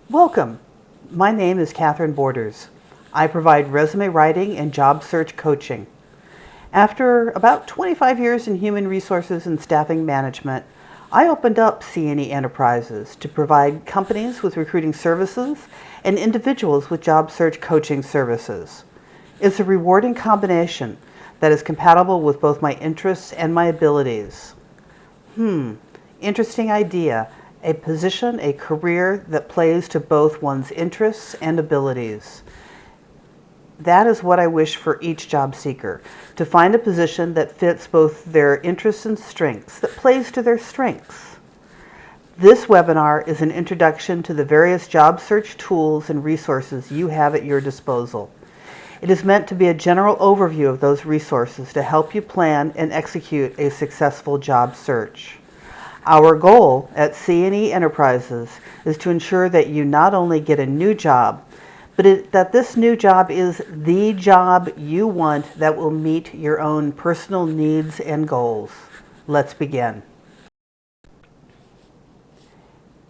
Welcome. My name is Catherine Borders. I provide resume writing and job search coaching. After about 25 years in human resources and staffing management, I opened up C&E Enterprises to provide companies with recruiting services and individuals with job search coaching services. It's a rewarding combination that is compatible with both my interests and my abilities. Interesting idea. A position, a career that plays to both one's interests and abilities. That is what I wish for each job seeker, to find a position that fits both their interests and strengths, that plays to their strengths. This webinar is an introduction to the various job search tools and resources you have at your disposal. It is meant to be a general overview of those resources to help you plan and execute a successful job search. Our goal at C&E Enterprises is to ensure that you not only get a new job, but that this new job is the job you want that will meet your own personal needs and goals. Let's begin.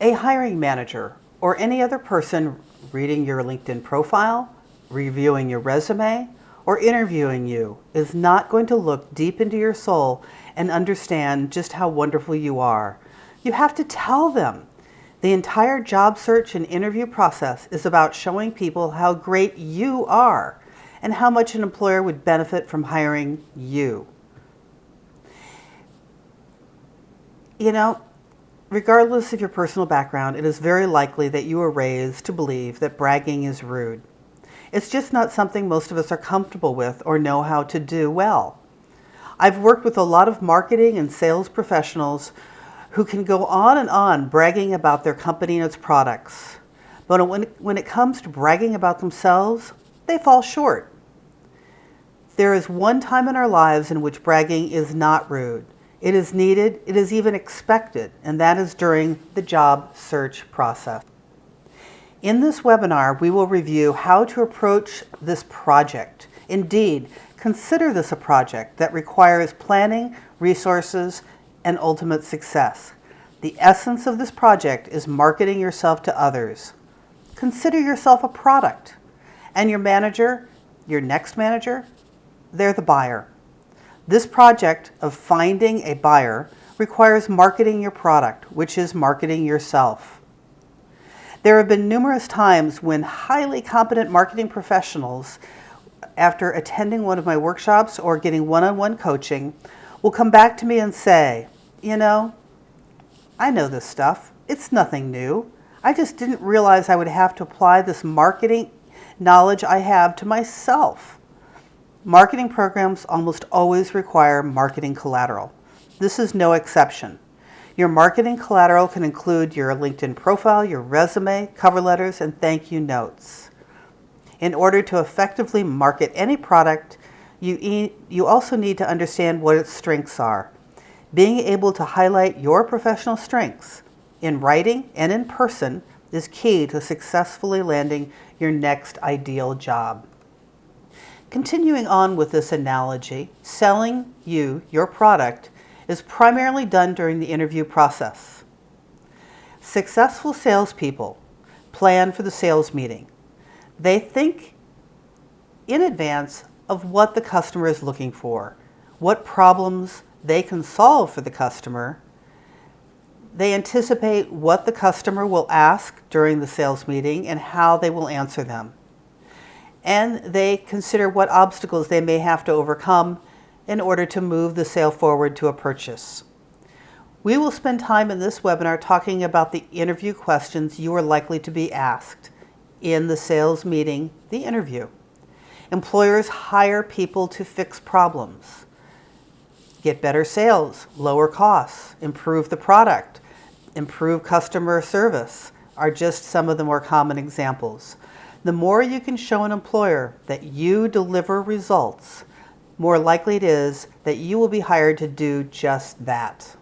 A hiring manager or any other person reading your LinkedIn profile, reviewing your resume, or interviewing you is not going to look deep into your soul and understand just how wonderful you are. You have to tell them. The entire job search and interview process is about showing people how great you are and how much an employer would benefit from hiring you. You know, regardless of your personal background, it is very likely that you were raised to believe that bragging is rude. It's just not something most of us are comfortable with or know how to do well. I've worked with a lot of marketing and sales professionals who can go on and on bragging about their company and its products. But when it comes to bragging about themselves, they fall short. There is one time in our lives in which bragging is not rude. It is needed, it is even expected, and that is during the job search process. In this webinar, we will review how to approach this project. Indeed, consider this a project that requires planning, resources, and ultimate success. The essence of this project is marketing yourself to others. Consider yourself a product, and your manager, your next manager, they're the buyer. This project of finding a buyer requires marketing your product, which is marketing yourself. There have been numerous times when highly competent marketing professionals, after attending one of my workshops or getting one-on-one coaching, will come back to me and say, you know, I know this stuff. It's nothing new. I just didn't realize I would have to apply this marketing knowledge I have to myself. Marketing programs almost always require marketing collateral. This is no exception. Your marketing collateral can include your LinkedIn profile, your resume, cover letters, and thank you notes. In order to effectively market any product, you also need to understand what its strengths are. Being able to highlight your professional strengths in writing and in person is key to successfully landing your next ideal job. Continuing on with this analogy, selling your product is primarily done during the interview process. Successful salespeople plan for the sales meeting. They think in advance of what the customer is looking for, what problems they can solve for the customer. They anticipate what the customer will ask during the sales meeting and how they will answer them. And they consider what obstacles they may have to overcome in order to move the sale forward to a purchase. We will spend time in this webinar talking about the interview questions you are likely to be asked in the sales meeting, the interview. Employers hire people to fix problems, get better sales, lower costs, improve the product, improve customer service are just some of the more common examples. The more you can show an employer that you deliver results, more likely it is that you will be hired to do just that.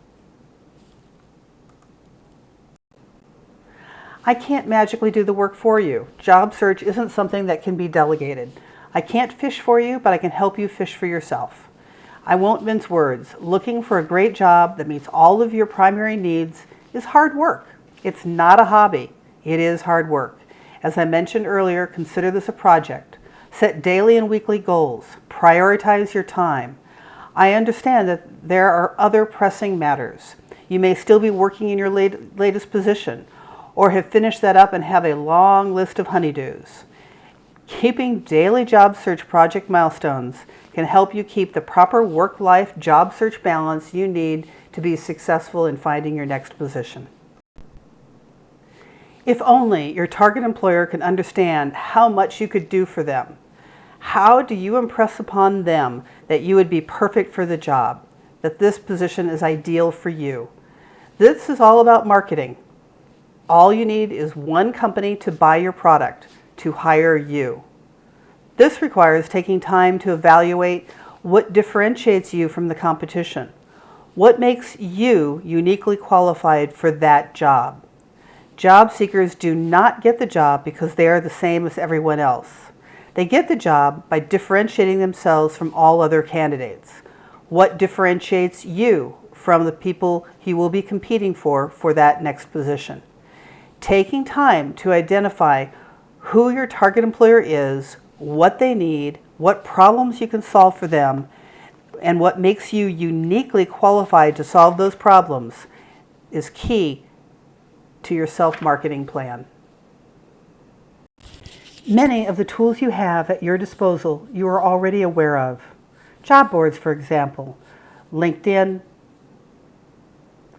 I can't magically do the work for you. Job search isn't something that can be delegated. I can't fish for you, but I can help you fish for yourself. I won't mince words. Looking for a great job that meets all of your primary needs is hard work. It's not a hobby. It is hard work. As I mentioned earlier, consider this a project. Set daily and weekly goals. Prioritize your time. I understand that there are other pressing matters. You may still be working in your latest position, or have finished that up and have a long list of honeydews. Keeping daily job search project milestones can help you keep the proper work-life job search balance you need to be successful in finding your next position. If only your target employer can understand how much you could do for them. How do you impress upon them that you would be perfect for the job, that this position is ideal for you? This is all about marketing. All you need is one company to buy your product, to hire you. This requires taking time to evaluate what differentiates you from the competition. What makes you uniquely qualified for that job? Job seekers do not get the job because they are the same as everyone else. They get the job by differentiating themselves from all other candidates. What differentiates you from the people you will be competing for that next position? Taking time to identify who your target employer is, what they need, what problems you can solve for them, and what makes you uniquely qualified to solve those problems is key to your self-marketing plan. Many of the tools you have at your disposal you are already aware of. Job boards, for example, LinkedIn,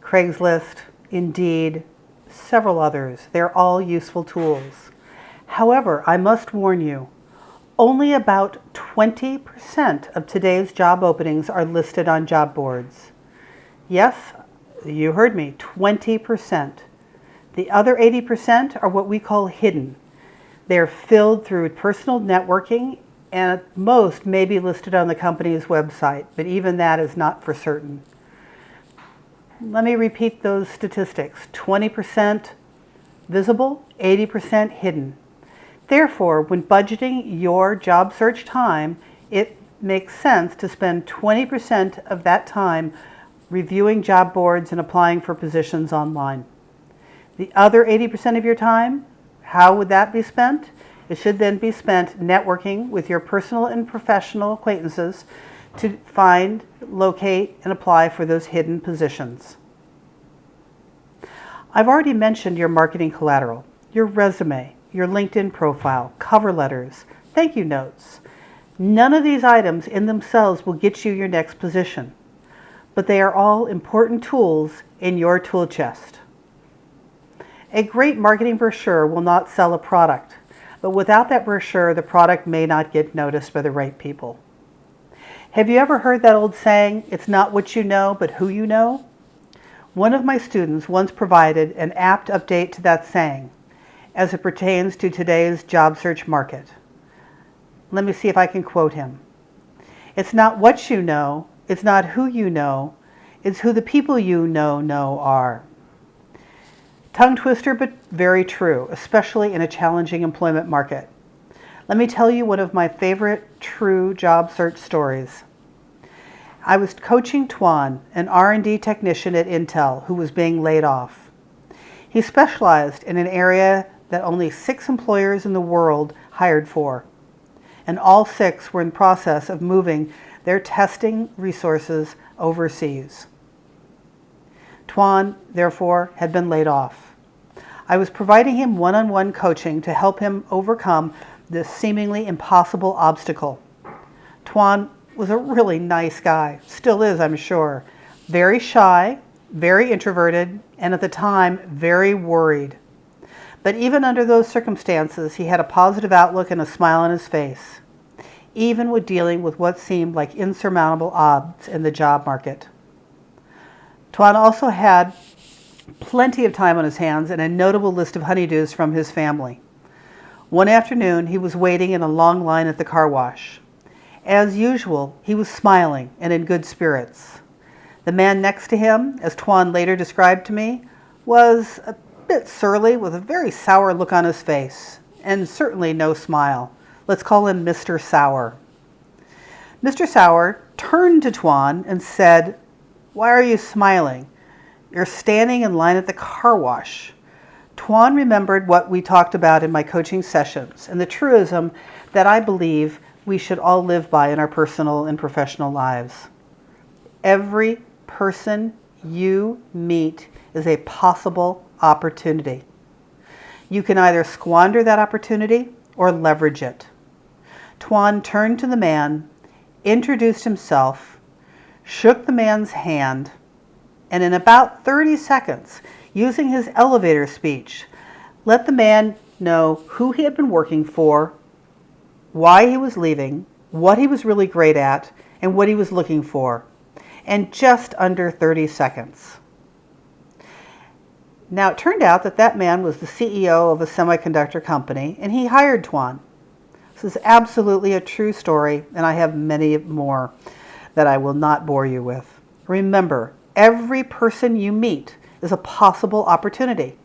Craigslist, Indeed, several others. They're all useful tools. However, I must warn you, only about 20% of today's job openings are listed on job boards. Yes, you heard me, 20%. The other 80% are what we call hidden. They're filled through personal networking and at most may be listed on the company's website, but even that is not for certain. Let me repeat those statistics. 20% visible, 80% hidden. Therefore, when budgeting your job search time, it makes sense to spend 20% of that time reviewing job boards and applying for positions online. The other 80% of your time, how would that be spent? It should then be spent networking with your personal and professional acquaintances to find, locate, and apply for those hidden positions. I've already mentioned your marketing collateral, your resume, your LinkedIn profile, cover letters, thank you notes. None of these items in themselves will get you your next position, but they are all important tools in your tool chest. A great marketing brochure will not sell a product, but without that brochure, the product may not get noticed by the right people. Have you ever heard that old saying, it's not what you know, but who you know? One of my students once provided an apt update to that saying as it pertains to today's job search market. Let me see if I can quote him. It's not what you know, it's not who you know, it's who the people you know are. Tongue twister, but very true, especially in a challenging employment market. Let me tell you one of my favorite true job search stories. I was coaching Tuan, an R&D technician at Intel who was being laid off. He specialized in an area that only 6 employers in the world hired for, and all 6 were in the process of moving their testing resources overseas. Tuan, therefore, had been laid off. I was providing him one-on-one coaching to help him overcome this seemingly impossible obstacle. Tuan was a really nice guy, still is, I'm sure. Very shy, very introverted, and at the time, very worried. But even under those circumstances, he had a positive outlook and a smile on his face, even with dealing with what seemed like insurmountable odds in the job market. Tuan also had plenty of time on his hands and a notable list of honeydews from his family. One afternoon, he was waiting in a long line at the car wash. As usual, he was smiling and in good spirits. The man next to him, as Tuan later described to me, was a bit surly with a very sour look on his face, and certainly no smile. Let's call him Mr. Sour. Mr. Sour turned to Tuan and said, "Why are you smiling? You're standing in line at the car wash." Tuan remembered what we talked about in my coaching sessions and the truism that I believe we should all live by in our personal and professional lives. Every person you meet is a possible opportunity. You can either squander that opportunity or leverage it. Tuan turned to the man, introduced himself, shook the man's hand, and in about 30 seconds, using his elevator speech, let the man know who he had been working for, why he was leaving, what he was really great at, and what he was looking for, in just under 30 seconds. Now, it turned out that that man was the CEO of a semiconductor company, and he hired Tuan. This is absolutely a true story, and I have many more that I will not bore you with. Remember, every person you meet is a possible opportunity.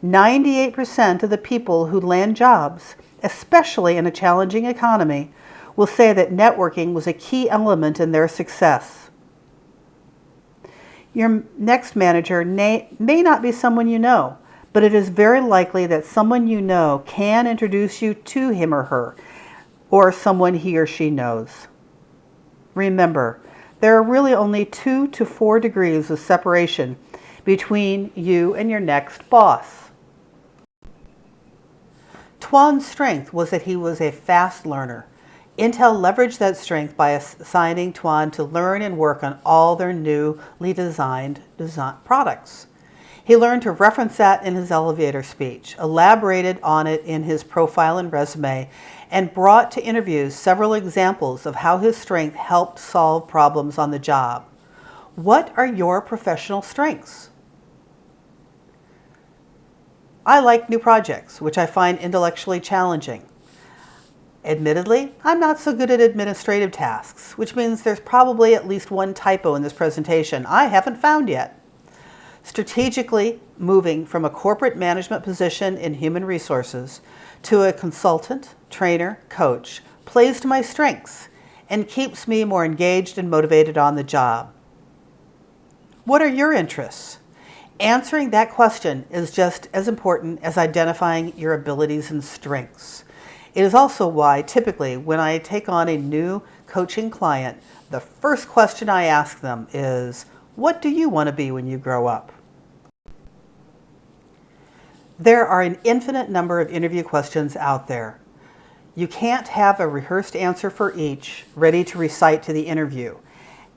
98% of the people who land jobs, especially in a challenging economy, will say that networking was a key element in their success. Your next manager may not be someone you know, but it is very likely that someone you know can introduce you to him or her, or someone he or she knows. Remember, there are really only 2 to 4 degrees of separation between you and your next boss. Tuan's strength was that he was a fast learner. Intel leveraged that strength by assigning Tuan to learn and work on all their newly designed products. He learned to reference that in his elevator speech, elaborated on it in his profile and resume, and brought to interviews several examples of how his strength helped solve problems on the job. What are your professional strengths? I like new projects, which I find intellectually challenging. Admittedly, I'm not so good at administrative tasks, which means there's probably at least one typo in this presentation I haven't found yet. Strategically moving from a corporate management position in human resources to a consultant, trainer, coach plays to my strengths and keeps me more engaged and motivated on the job. What are your interests? Answering that question is just as important as identifying your abilities and strengths. It is also why typically when I take on a new coaching client, the first question I ask them is, what do you want to be when you grow up? There are an infinite number of interview questions out there. You can't have a rehearsed answer for each ready to recite to the interview,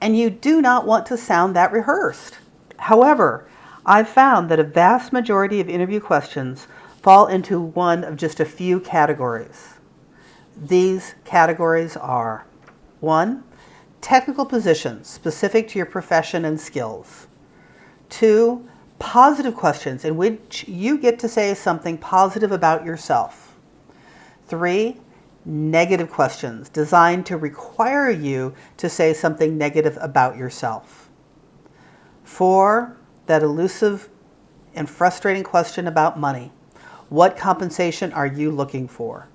and you do not want to sound that rehearsed. However, I've found that a vast majority of interview questions fall into one of just a few categories. These categories are: 1. Technical positions specific to your profession and skills. 2. Positive questions in which you get to say something positive about yourself. 3. Negative questions designed to require you to say something negative about yourself. 4. That elusive and frustrating question about money. What compensation are you looking for?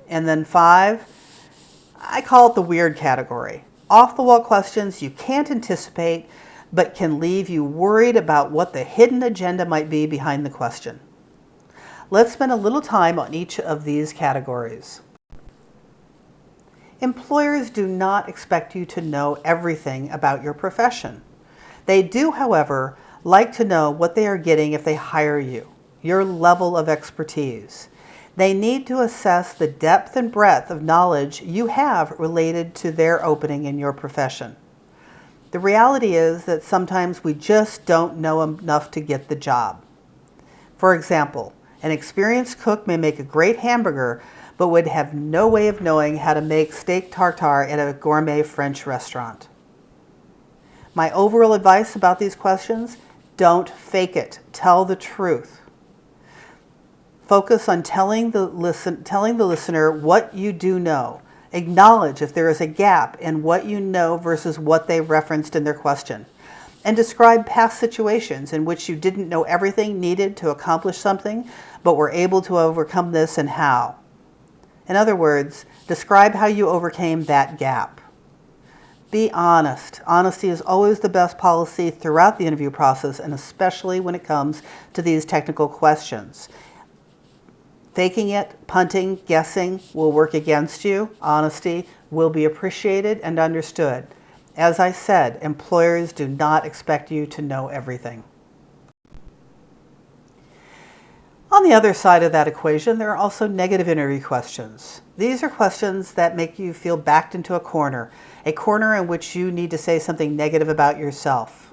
And then 5, I call it the weird category. Off-the-wall questions you can't anticipate, but can leave you worried about what the hidden agenda might be behind the question. Let's spend a little time on each of these categories. Employers do not expect you to know everything about your profession. They do, however, like to know what they are getting if they hire you, your level of expertise. They need to assess the depth and breadth of knowledge you have related to their opening in your profession. The reality is that sometimes we just don't know enough to get the job. For example, an experienced cook may make a great hamburger, but would have no way of knowing how to make steak tartare at a gourmet French restaurant. My overall advice about these questions: don't fake it. Tell the truth. Focus on telling the listener what you do know. Acknowledge if there is a gap in what you know versus what they referenced in their question. And describe past situations in which you didn't know everything needed to accomplish something, but were able to overcome this and how. In other words, describe how you overcame that gap. Be honest. Honesty is always the best policy throughout the interview process, and especially when it comes to these technical questions. Faking it, punting, guessing will work against you. Honesty will be appreciated and understood. As I said, employers do not expect you to know everything. On the other side of that equation, there are also negative interview questions. These are questions that make you feel backed into a corner in which you need to say something negative about yourself.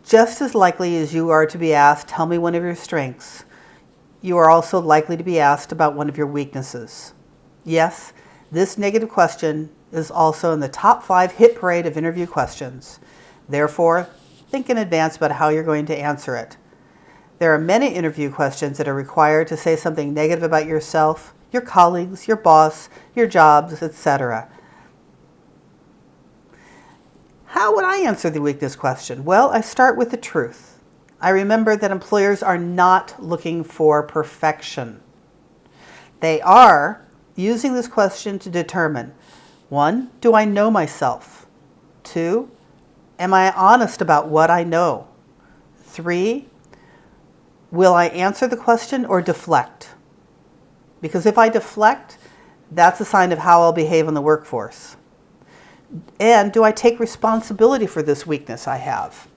Just as likely as you are to be asked, tell me one of your strengths, you are also likely to be asked about one of your weaknesses. Yes, this negative question is also in the top 5 hit parade of interview questions. Therefore, think in advance about how you're going to answer it. There are many interview questions that are required to say something negative about yourself, your colleagues, your boss, your jobs, etc. How would I answer the weakness question? Well, I start with the truth. I remember that employers are not looking for perfection. They are using this question to determine, 1, do I know myself? 2, am I honest about what I know? 3, will I answer the question or deflect? Because if I deflect, that's a sign of how I'll behave in the workforce. And do I take responsibility for this weakness I have?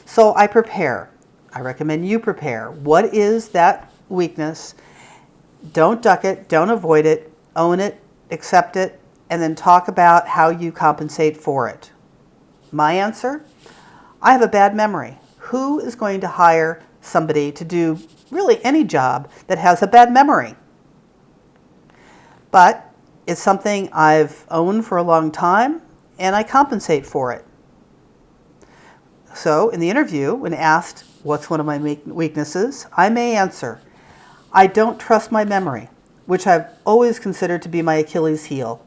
So I prepare. I recommend you prepare. What is that weakness? Don't duck it, don't avoid it, own it, accept it, and then talk about how you compensate for it. My answer? I have a bad memory. Who is going to hire somebody to do really any job that has a bad memory? But it's something I've owned for a long time, and I compensate for it. So in the interview, when asked what's one of my weaknesses, I may answer, I don't trust my memory, which I've always considered to be my Achilles heel.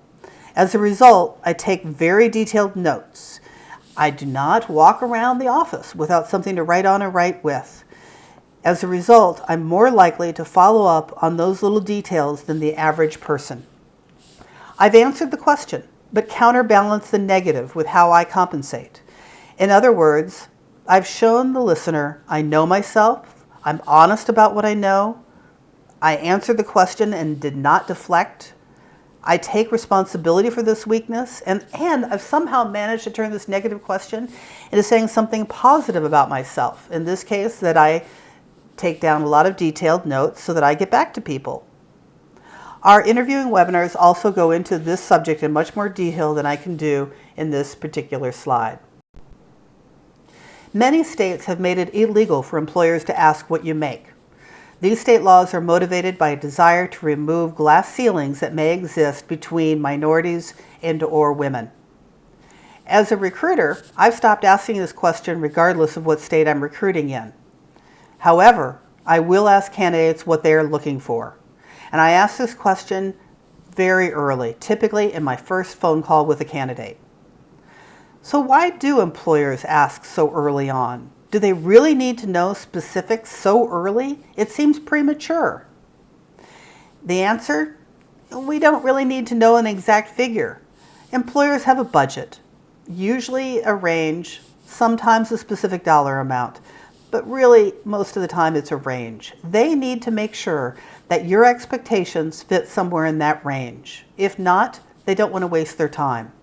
As a result, I take very detailed notes. I do not walk around the office without something to write on or write with. As a result, I'm more likely to follow up on those little details than the average person. I've answered the question, but counterbalance the negative with how I compensate. In other words, I've shown the listener I know myself, I'm honest about what I know, I answered the question and did not deflect, I take responsibility for this weakness, and I've somehow managed to turn this negative question into saying something positive about myself. In this case, that I take down a lot of detailed notes so that I get back to people. Our interviewing webinars also go into this subject in much more detail than I can do in this particular slide. Many states have made it illegal for employers to ask what you make. These state laws are motivated by a desire to remove glass ceilings that may exist between minorities and/or women. As a recruiter, I've stopped asking this question regardless of what state I'm recruiting in. However, I will ask candidates what they are looking for. And I ask this question very early, typically in my first phone call with a candidate. So why do employers ask so early on? Do they really need to know specifics so early? It seems premature. The answer? We don't really need to know an exact figure. Employers have a budget, usually a range, sometimes a specific dollar amount, but really most of the time it's a range. They need to make sure that your expectations fit somewhere in that range. If not, they don't want to waste their time.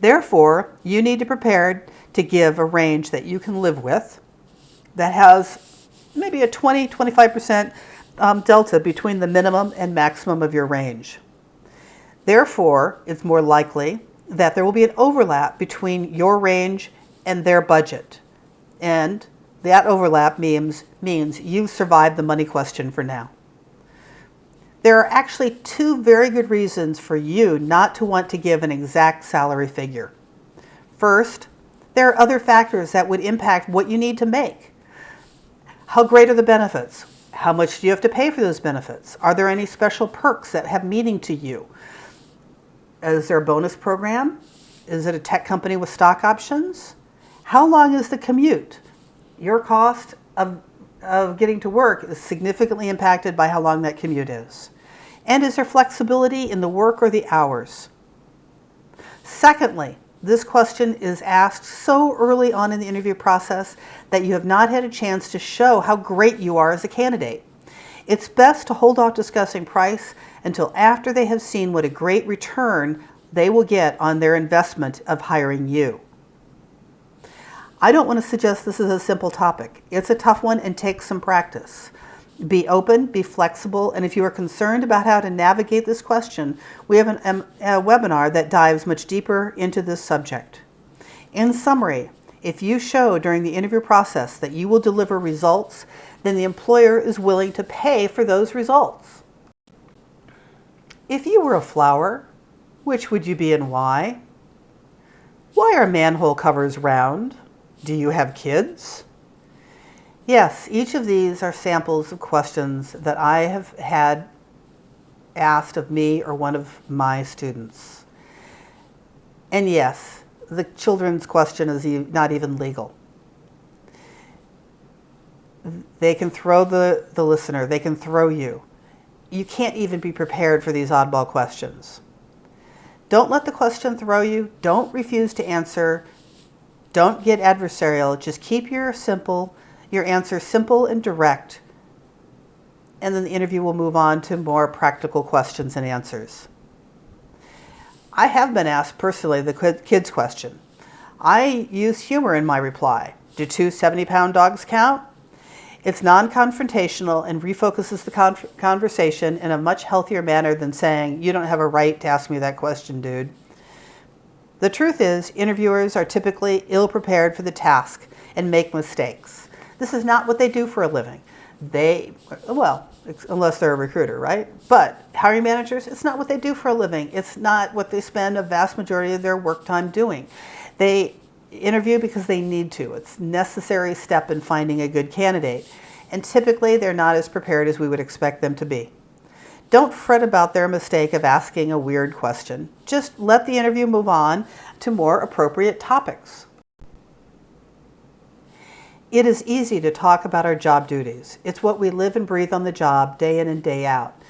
Therefore, you need to prepare to give a range that you can live with that has maybe a 20-25% delta between the minimum and maximum of your range. Therefore, it's more likely that there will be an overlap between your range and their budget. And that overlap means you've survived the money question for now. There are actually 2 very good reasons for you not to want to give an exact salary figure. First, there are other factors that would impact what you need to make. How great are the benefits? How much do you have to pay for those benefits? Are there any special perks that have meaning to you? Is there a bonus program? Is it a tech company with stock options? How long is the commute? Your cost of getting to work is significantly impacted by how long that commute is. And is there flexibility in the work or the hours? Secondly, This question is asked so early on in the interview process that you have not had a chance to show how great you are as a candidate. It's best to hold off discussing price until after they have seen what a great return they will get on their investment of hiring you. I don't want to suggest this is a simple topic. It's a tough one and takes some practice. Be open, be flexible, and if you are concerned about how to navigate this question, we have a webinar that dives much deeper into this subject. In summary, if you show during the interview process that you will deliver results, then the employer is willing to pay for those results. If you were a flower, which would you be and why? Why are manhole covers round? Do you have kids? Yes, each of these are samples of questions that I have had asked of me or one of my students. And yes, the children's question is not even legal. They can throw the listener, they can throw you. You can't even be prepared for these oddball questions. Don't let the question throw you. Don't refuse to answer. Don't get adversarial. Just keep your answer simple and direct, and then the interview will move on to more practical questions and answers. I have been asked personally the kids question. I use humor in my reply. Do two 70-pound dogs count? It's non-confrontational and refocuses the conversation in a much healthier manner than saying, "You don't have a right to ask me that question, dude." The truth is, interviewers are typically ill-prepared for the task and make mistakes. This is not what they do for a living. Unless they're a recruiter, right? But hiring managers, it's not what they do for a living. It's not what they spend a vast majority of their work time doing. They interview because they need to. It's a necessary step in finding a good candidate. And typically, they're not as prepared as we would expect them to be. Don't fret about their mistake of asking a weird question. Just let the interview move on to more appropriate topics. It is easy to talk about our job duties. It's what we live and breathe on the job day in and day out.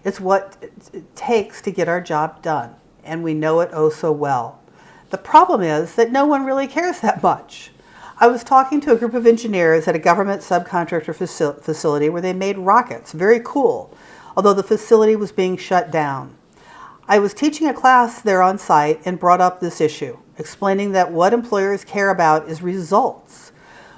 It's what it takes to get our job done, and we know it oh so well. The problem is that no one really cares that much. I was talking to a group of engineers at a government subcontractor facility where they made rockets, very cool, although the facility was being shut down. I was teaching a class there on site and brought up this issue, explaining that what employers care about is results.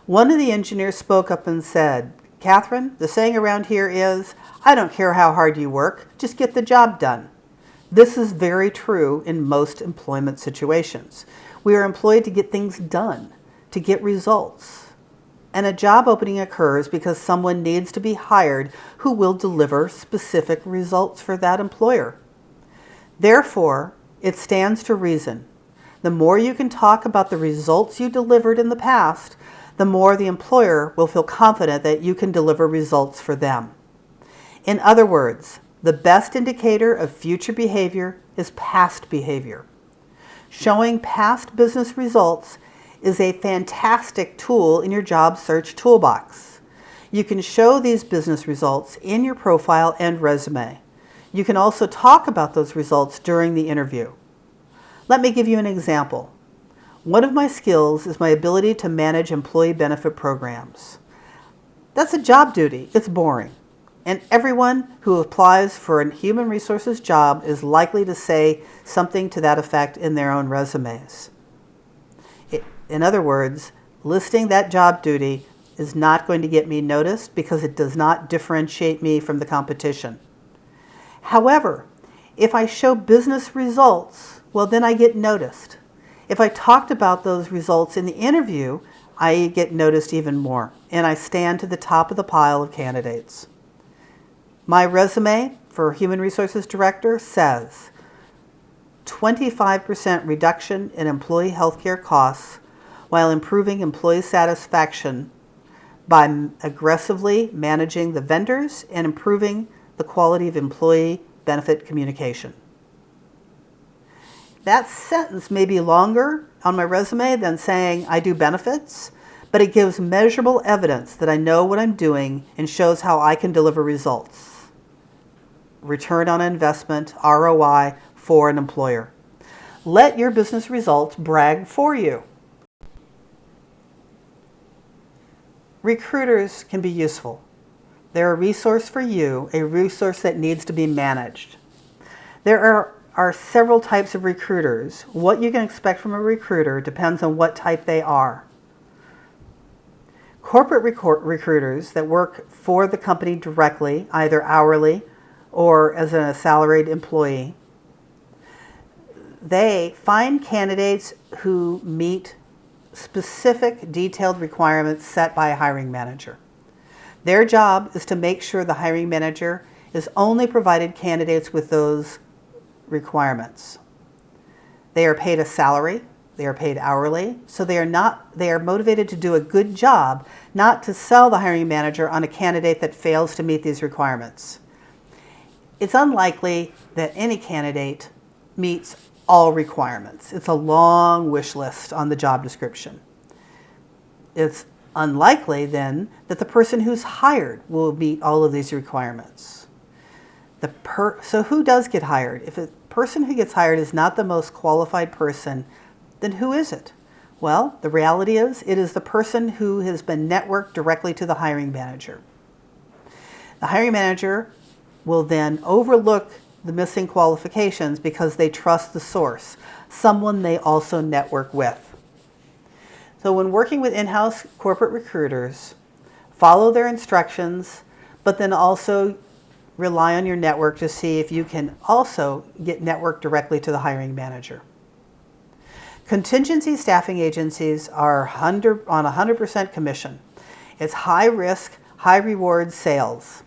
One of the engineers spoke up and said, "Catherine, the saying around here is, I don't care how hard you work, just get the job done." This is very true in most employment situations. We are employed to get things done, to get results. And a job opening occurs because someone needs to be hired who will deliver specific results for that employer. Therefore, it stands to reason. The more you can talk about the results you delivered in the past, the more the employer will feel confident that you can deliver results for them. In other words, the best indicator of future behavior is past behavior. Showing past business results is a fantastic tool in your job search toolbox. You can show these business results in your profile and resume. You can also talk about those results during the interview. Let me give you an example. One of my skills is my ability to manage employee benefit programs. That's a job duty. It's boring. And everyone who applies for a human resources job is likely to say something to that effect in their own resumes. In other words, listing that job duty is not going to get me noticed because it does not differentiate me from the competition. However, if I show business results, well, then I get noticed. If I talked about those results in the interview, I get noticed even more, and I stand to the top of the pile of candidates. My resume for Human Resources Director says 25% reduction in employee healthcare costs while improving employee satisfaction by aggressively managing the vendors and improving the quality of employee benefit communication. That sentence may be longer on my resume than saying I do benefits, but it gives measurable evidence that I know what I'm doing and shows how I can deliver results. Return on investment, ROI, for an employer. Let your business results brag for you. Recruiters can be useful. They're a resource for you, a resource that needs to be managed. There are several types of recruiters. What you can expect from a recruiter depends on what type they are. Corporate recruiters that work for the company directly, either hourly or as a salaried employee, they find candidates who meet specific detailed requirements set by a hiring manager. Their job is to make sure the hiring manager is only provided candidates with those requirements. They are paid a salary, they are paid hourly, so they are motivated to do a good job, not to sell the hiring manager on a candidate that fails to meet these requirements. It's unlikely that any candidate meets all requirements. It's a long wish list on the job description. It's unlikely then that the person who's hired will meet all of these requirements. So who does get hired? If a person who gets hired is not the most qualified person, then who is it? Well, the reality is it is the person who has been networked directly to the hiring manager. The hiring manager will then overlook the missing qualifications because they trust the source, someone they also network with. So when working with in-house corporate recruiters, follow their instructions, but then also rely on your network to see if you can also get networked directly to the hiring manager. Contingency staffing agencies are on 100% commission. It's high risk, high reward sales.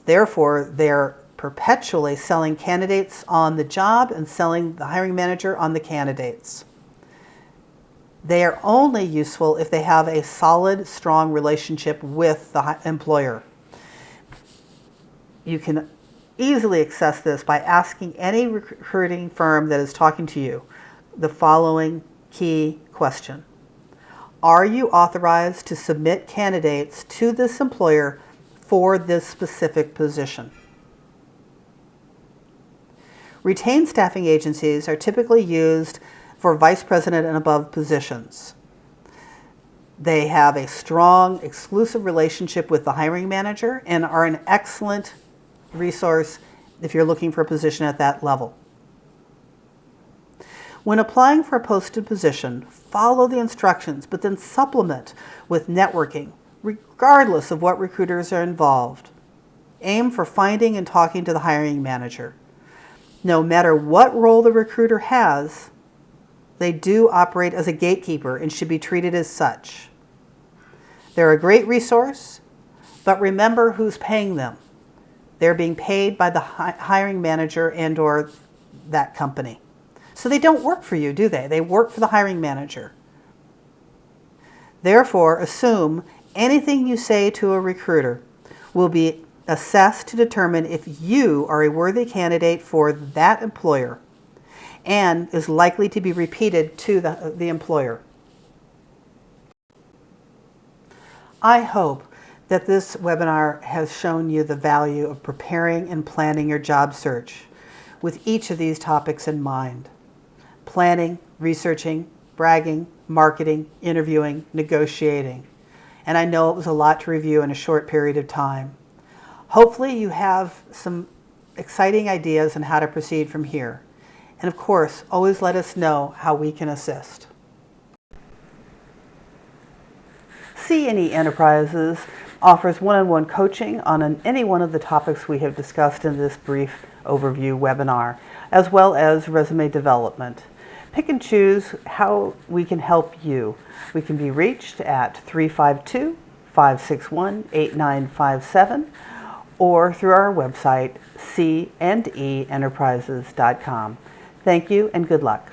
Therefore, they're perpetually selling candidates on the job and selling the hiring manager on the candidates. They are only useful if they have a solid, strong relationship with the employer. You can easily access this by asking any recruiting firm that is talking to you the following key question. Are you authorized to submit candidates to this employer for this specific position? Retained staffing agencies are typically used for vice president and above positions. They have a strong, exclusive relationship with the hiring manager and are an excellent resource if you're looking for a position at that level. When applying for a posted position, follow the instructions, but then supplement with networking, regardless of what recruiters are involved. Aim for finding and talking to the hiring manager. No matter what role the recruiter has, they do operate as a gatekeeper and should be treated as such. They're a great resource, but remember who's paying them. They're being paid by the hiring manager and or that company. So they don't work for you, do they? They work for the hiring manager. Therefore, assume anything you say to a recruiter will be assessed to determine if you are a worthy candidate for that employer and is likely to be repeated to the employer. I hope that this webinar has shown you the value of preparing and planning your job search with each of these topics in mind. Planning, researching, bragging, marketing, interviewing, negotiating. And I know it was a lot to review in a short period of time. Hopefully you have some exciting ideas on how to proceed from here. And of course, always let us know how we can assist. C&E Enterprises offers one-on-one coaching on any one of the topics we have discussed in this brief overview webinar, as well as resume development. Pick and choose how we can help you. We can be reached at 352-561-8957 or through our website, C&EEnterprises.com. Thank you and good luck.